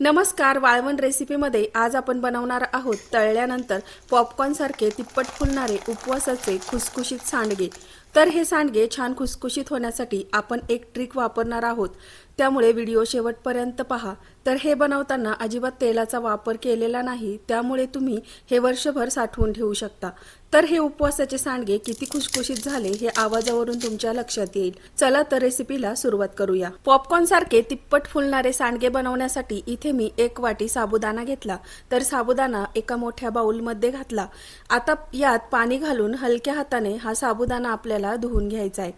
नमस्कार, वाळवण रेसिपीमध्ये आज आपण बनवणार आहोत तळल्यानंतर पॉपकॉर्न सारखे तिप्पट फुलणारे उपवासाचे खुसखुशीत सांडगे। तर हे सांडगे छान खुसखुशीत होण्यासाठी आपण एक ट्रिक वापरणार आहोत, त्यामुळे व्हिडिओ शेवटपर्यंत पहा। तर हे बनवताना अजिबात तेलाचा वापर केलेला नाही, त्यामुळे तुम्ही हे वर्षभर साठवून ठेवू शकता। तर हे उपवासाचे सांडगे किती खुसखुशीत झाले हे आवाजावरून तुमच्या लक्षात येईल। चला तर रेसिपीला सुरुवात करूया। पॉपकॉर्न सारखे तिप्पट फुलणारे सांडगे बनवण्यासाठी इथे मी 1 वाटी साबुदाणा घेतला। तर साबुदाणा एका मोठ्या बाउल मध्ये घातला। आता यात पाणी घालून हलक्या हाताने हा साबुदाणा आपल्याला धुवून घ्यायचा आहे।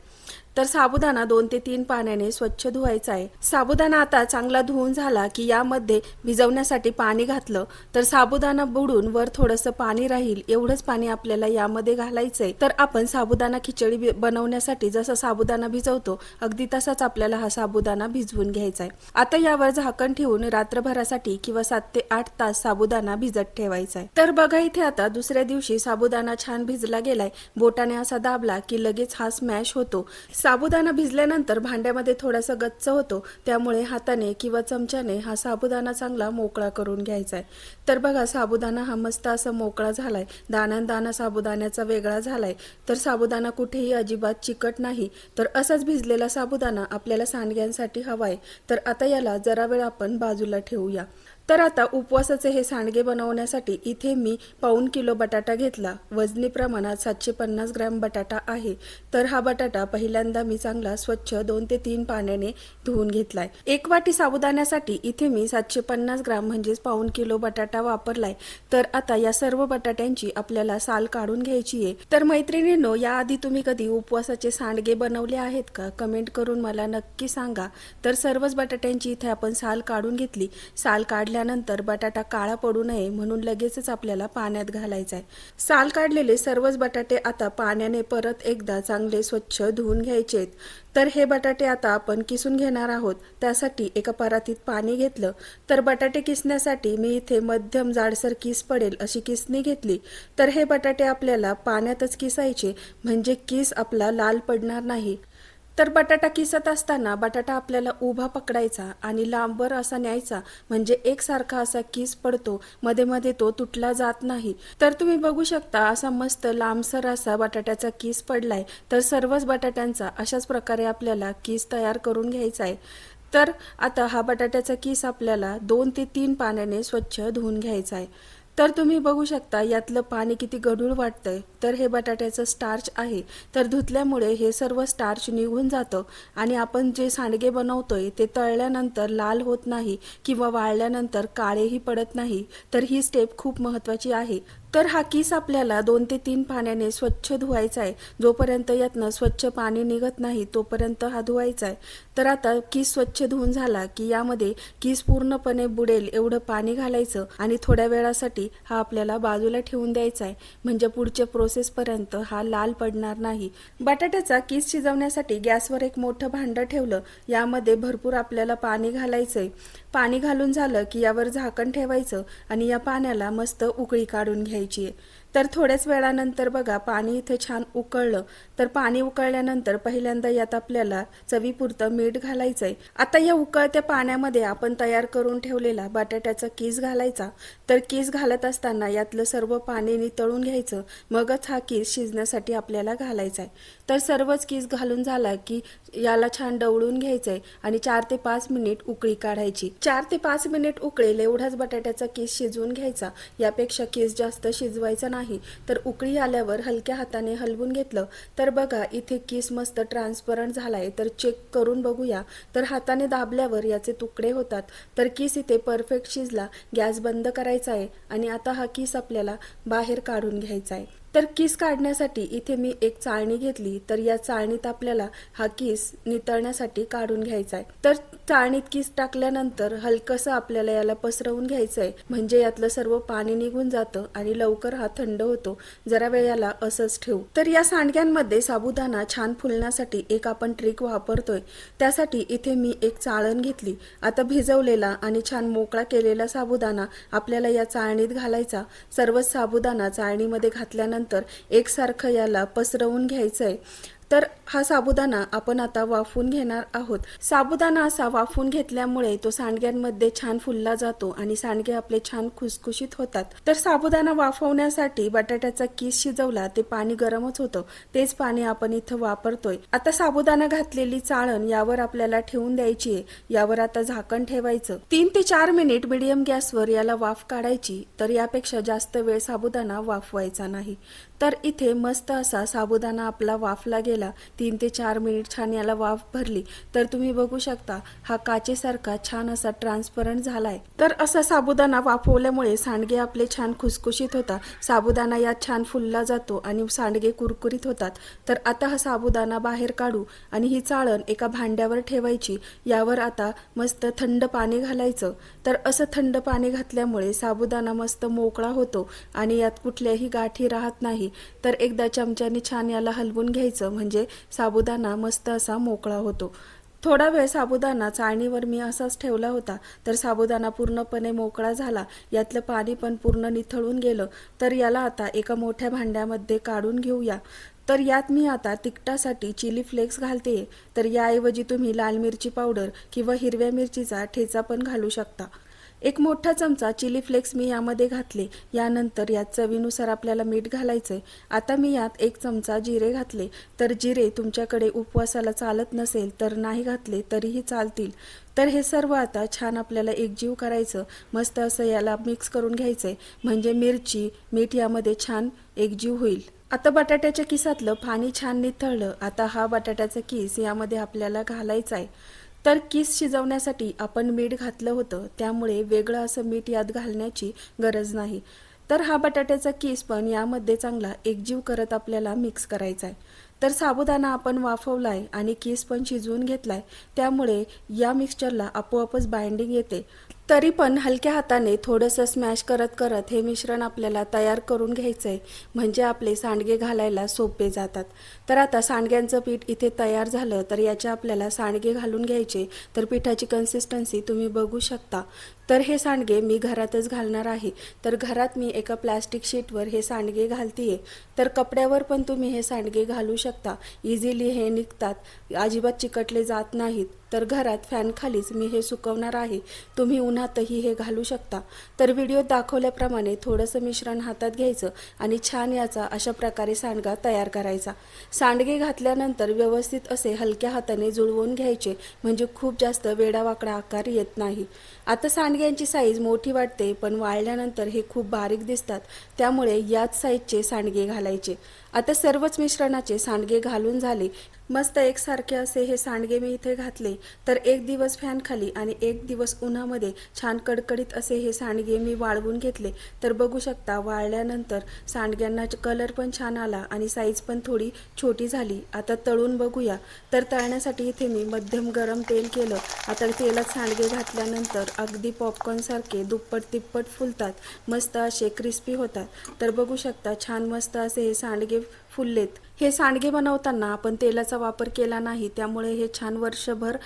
तर साबुदाणा 2 ते 3 पाण्याने स्वच्छ धुवायचा आहे। साबुदाणा आता चांगला धुवून झाला की यामध्ये भिजवण्यासाठी पाणी घातलं तर साबुदाणा बुडून वर थोडंसं पाणी राहील एवढंच पाणी आपल्याला यामध्ये घालायचंय। तर आपण साबुदाणा खिचडी बनवण्यासाठी जसा साबुदाणा भिजवतो अगदी तसाच आपल्याला हा साबुदाणा भिजवून घ्यायचा आहे। आता यावर झाकण ठेवून रात्रभरासाठी किंवा 7 ते 8 तास साबुदाणा भिजत ठेवायचा आहे। तर बघा इथे आता दुसऱ्या दिवशी साबुदाणा छान भिजला गेलाय। बोटाने असा दाबला की लगेच हा स्मॅश होतो। साबुदाणा भिजल्यानंतर भांड्यामध्ये थोडासा गच्च होतो, त्यामुळे हाताने किंवा चमच्याने हा साबुदाणा चांगला मोकळा करून घ्यायचा आहे। तर बघा साबुदाणा हा मस्त असा मोकळा झालाय, दाणा साबुदाण्याचा वेगळा झालाय। तर साबुदाणा कुठेही अजिबात चिकट नाही। तर असाच भिजलेला साबुदाणा आपल्याला सांडग्यांसाठी हवाय। तर आता याला जरा वेळ आपण बाजूला ठेवूया। तर आता उपवासाचे हे सांडगे बनवण्यासाठी इथे मी पाऊण किलो बटाटा घेतला। वजनी प्रमाणात 750 ग्रॅम बटाटा आहे। तर हा बटाटा पहिल्यांदा मी चांगला स्वच्छ 2 ते 3 पाण्याने धुवून घेतलाय। 1 वाटी साबुदाण्यासाठी इथे मी 750 ग्रॅम म्हणजेच पाऊण किलो बटाटा वापरलाय। तर आता या सर्व बटाट्यांची आपल्याला साल काढून घ्यायची आहे। तर मैत्रिणींनो, याआधी तुम्ही कधी उपवासाचे सांडगे बनवले आहेत का? कमेंट करून मला नक्की सांगा। तर सर्वच बटाट्यांची इथे आपण साल काढून घेतली। साल काढल्यानंतर बटाटा काळा पडू नये म्हणून लगेचच आपल्याला पाण्यात घालायचा आहे। साल काढलेले सर्वच बटाटे आता पाण्याने परत एकदा चांगले स्वच्छ धुवून घ्यायचे आहेत। तर हे बटाटे आता आपण किसून घेणार आहोत। त्यासाठी एका परातीत पाणी घेतलं। तर बटाटे किसण्यासाठी मी इथे मध्यम जाडसर किस पडेल अशी किसणी घेतली। तर हे बटाटे आपल्याला पाण्यातच किसायचे, म्हणजे किस आपला लाल पडणार नाही। तर बटाटा किसत असताना बटाटा आपल्याला उभा पकडायचा आणि लांबवर असा न्यायचा, म्हणजे एकसारखा असा किस पडतो, मध्ये मध्ये तो तुटला जात नाही। तर तुम्ही बघू शकता असा मस्त लांबसर असा बटाट्याचा किस पडलाय। तर सर्वच बटाट्यांचा अशाच प्रकारे आपल्याला किस तयार करून घ्यायचा आहे। तर आता हा बटाट्याचा किस आपल्याला 2 ते 3 पाण्याने स्वच्छ धुवून घ्यायचा आहे। तर तुम्ही बघू शकता यातलं पाणी किती गढूळ वाटतंय। तर हे बटाट्याचं स्टार्च आहे। तर धुतल्यामुळे हे सर्व स्टार्च निघून जातं आणि आपण जे सांडगे बनवतोय ते तळल्यानंतर लाल होत नाही किंवा वाळल्यानंतर काळेही पडत नाही। तर ही स्टेप खूप महत्त्वाची आहे। तर हा किस आपल्याला 2 ते 3 पाण्याने स्वच्छ धुवायचा आहे। जोपर्यंत यातनं स्वच्छ पाणी निघत नाही तोपर्यंत हा धुवायचा आहे। तर आता किस स्वच्छ धुवून झाला की यामध्ये किस पूर्णपणे बुडेल एवढं पाणी घालायचं आणि थोड्या वेळासाठी हा आपल्याला बाजूला ठेवून द्यायचा आहे, म्हणजे पुढच्या प्रोसेस पर्यंत हा लाल पडणार नाही। बटाट्याचा किस शिजवण्यासाठी गॅसवर एक मोठं भांडं ठेवलं। यामध्ये भरपूर आपल्याला पाणी घालायचंय। पाणी घालून झालं की यावर झाकण ठेवायचं आणि या पाण्याला मस्त उकळी काढून घ्यायची आहे। तर थोड्याच वेळानंतर बघा पाणी इथे छान उकळलं। तर पाणी उकळल्यानंतर पहिल्यांदा यात आपल्याला चवीपुरतं मीठ घालायचंय। आता या उकळत्या पाण्यामध्ये आपण तयार करून ठेवलेला बटाट्याचा किस घालायचा। तर किस घालत असताना यातलं सर्व पाणी नितळून घ्यायचं, मगच हा किस शिजण्यासाठी आपल्याला घालायचा आहे। तर सर्वच किस घालून झाला की याला छान डवळून घ्यायचंय आणि 4 ते 5 मिनिट उकळी काढायची। 4 ते 5 मिनिट उकळेल एवढाच बटाट्याचा किस शिजवून घ्यायचा, यापेक्षा किस जास्त शिजवायचा नाही। तर उकळी आल्यावर हलक्या हाताने हलवून घेतलं तर बघा इथे किस मस्त ट्रान्सपरंट झालाय। तर चेक करून बघूया। तर हाताने दाबल्यावर याचे तुकडे होतात। तर किस इथे परफेक्ट शिजला। गॅस बंद करायचा आहे आणि आता हा किस आपल्याला बाहेर काढून घ्यायचा आहे। तर किस काढण्यासाठी इथे मी एक चाळणी घेतली। तर या चाळणीत आपल्याला हा किस नितळण्यासाठी काढून घ्यायचा आहे। तर चाळणीत किस टाकल्यानंतर हलकसं आपल्याला याला पसरवून घ्यायचं आहे, म्हणजे यातलं सर्व पाणी निघून जातं आणि लवकर हा थंड होतो। जरा वेळ याला असंच ठेवू। तर या सांडग्यांमध्ये साबुदाणा छान फुलण्यासाठी एक आपण ट्रिक वापरतोय। त्यासाठी इथे मी एक चाळण घेतली। आता भिजवलेला आणि छान मोकळा केलेला साबुदाणा आपल्याला या चाळणीत घालायचा। सर्व साबुदाणा चाळणीमध्ये घातल्यानंतर एकसारखं याला पसरवून घ्यायचंय। तर हा साबुदाणा आपण आता वाफवून घेणार आहोत। साबुदाणा असा वाफवून घेतल्यामुळे तो सांडग्यांमध्ये छान फुलला जातो आणि सांडगे आपले छान खुसखुशीत होतात। तर साबुदाणा वाफवण्यासाठी बटाट्याचा किस शिजवला ते पाणी गरमच होतं, तेच पाणी आपण इथं वापरतोय। आता साबुदाणा घातलेली चाळण यावर आपल्याला ठेवून द्यायची आहे। यावर आता झाकण ठेवायचं। 3 ते 4 मिनिट मीडियम गॅसवर याला वाफ काढायची। तर यापेक्षा जास्त वेळ साबुदाणा वाफवायचा नाही। तर इथे मस्त असा साबुदाणा आपला वाफला गेला। 3 ते 4 मिनिट छान याला वाफ भरली तर तुम्ही बघू शकता हा काचेसारखा छान असा ट्रान्सपरंट झालाय। तर असा साबुदाणा वाफवल्यामुळे सांडगे आपले छान खुसखुशीत होतात, साबुदाणा यात छान फुलला जातो आणि सांडगे कुरकुरीत होतात। तर आता हा साबुदाणा बाहेर काढू आणि ही चाळण एका भांड्यावर ठेवायची। यावर आता मस्त थंड पाणी घालायचं। तर असं थंड पाणी घातल्यामुळे साबुदाणा मस्त मोकळा होतो आणि यात कुठल्याही गाठी राहत नाही। तर एकदा चमच्याने छान याला हलवून घ्यायचं म्हणजे साबुदाणा मस्त असा मोकळा होतो। थोडा वेळ साबुदाणा चाळणीवर मी असाच ठेवला होता तर साबुदाणा पूर्णपणे मोकळा झाला, यातलं पाणी पण पूर्ण निथळून गेलं। तर याला आता एका मोठ्या भांड्यामध्ये काढून घेऊया। तर यात मी आता तिखटासाठी चिली फ्लेक्स घालते। तर याऐवजी तुम्ही लाल मिरची पावडर किंवा हिरव्या मिरचीचा ठेचा पण घालू शकता। एक मोठा चमचा चिली फ्लेक्स मी यामध्ये घातले। यानंतर यात चवीनुसार आपल्याला मीठ घालायचंय। आता मी यात 1 चमचा जिरे घातले। तर जिरे तुमच्याकडे उपवासाला चालत नसेल तर नाही घातले तरीही चालतील। तर हे सर्व आता छान आपल्याला एकजीव करायचं, मस्त असं याला मिक्स करून घ्यायचंय म्हणजे मिरची मीठ यामध्ये छान एकजीव होईल। आता बटाट्याच्या किसातलं पाणी छान निथळलं। आता हा बटाट्याचा किस यामध्ये आपल्याला घालायचा आहे। तर किस शिजवण्यासाठी आपण मीठ घातलं होतं, त्यामुळे वेगळं असं मीठ यात घालण्याची गरज नाही। तर हा बटाट्याचा किस पण यामध्ये चांगला एकजीव करत आपल्याला मिक्स करायचा आहे। तर साबुदाणा आपण वाफवलाय आणि किस पण शिजवून घेतलाय, त्यामुळे या मिक्सचरला आपोआपच बाइंडिंग येते। तरी पण हलक्या हाताने थोडंसं स्मॅश करत करत हे मिश्रण आपल्याला तयार करून घ्यायचंय म्हणजे आपले सांडगे घालायला सोपे जातात। तर आता सांडग्यांचं पीठ इथे तयार झालं तर याचे आपल्याला सांडगे घालून घ्यायचे। तर पिठाची कन्सिस्टन्सी तुम्ही बघू शकता। तर हे सांडगे मी घरातच घालणार आहे। तर घरात मी एका प्लास्टिक शीटवर हे सांडगे घालतीये। तर कपड्यावर पण तुम्ही हे सांडगे घालू शकता, इझिली हे निघतात, अजिबात चिकटले जात नाहीत। तर घरात फॅन खालीच मी हे सुकवणार आहे, तुम्ही उन्हातही हे घालू शकता। तर व्हिडिओत दाखवल्याप्रमाणे थोडंसं मिश्रण हातात घ्यायचं आणि छान याचा अशा प्रकारे सांडगा तयार करायचा। सांडगे घातल्यानंतर व्यवस्थित असे हलक्या हाताने जुळवून घ्यायचे म्हणजे खूप जास्त वेडावाकडा आकार येत नाही। आता सांडग्यांची साईज मोठी वाटते पण वाळल्यानंतर हे खूप बारीक दिसतात, त्यामुळे याच साईजचे सांडगे घालायचे। आता सर्वच मिश्रणाचे सांडगे घालून झाले। मस्त एकसारखे असे हे सांडगे मी इथे घातले। तर 1 दिवस फॅन खाली आणि 1 दिवस उन्हामध्ये छान कडकडीत असे हे सांडगे मी वाळवून घेतले। तर बघू शकता वाळल्यानंतर सांडग्यांना कलर पण छान आला आणि साईज पण थोडी छोटी झाली। आता तळून बघूया। तर तळण्यासाठी इथे मी मध्यम गरम तेल केलं। आता तेलात सांडगे घातल्यानंतर अगदी पॉपकॉर्न सारखे दुप्पट तिप्पट फुलतात, मस्त असे क्रिस्पी होतात। तर बघू शकता छान मस्त असे हे सांडगे फुललेत। हे सांडगे बनवताना आपण तेलाचा वापर केला नाही, त्यामुळे हे छान वर्षभर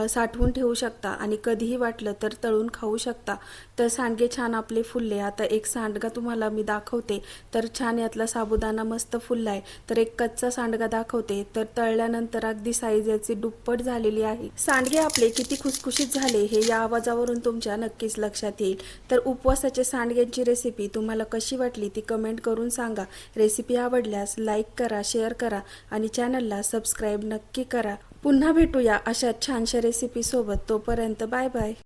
साठवून ठेवू शकता आणि कधीही वाटलं तर तळून खाऊ शकता। तर सांडगे छान आपले फुलले। आता एक सांडगा तुम्हाला मी दाखवते। तर छान यातला साबुदाणा मस्त फुललाय। तर एक कच्चा सांडगा दाखवते। तर तळल्यानंतर अगदी साईज याची दुप्पट झालेली आहे। सांडगे आपले किती खुसखुशीत झाले हे या आवाजावरून तुमच्या नक्कीच लक्षात येईल। तर उपवासाचे सांडग्यांची रेसिपी तुम्हाला कशी वाटली ती कमेंट करून सांगा। रेसिपी आवडल्यास लाईक करा, शेअर करा आणि चॅनलला सबस्क्राईब नक्की करा। पुन्हा भेटूया अशा छानशा रेसिपी सोबत। तोपर्यंत बाय बाय।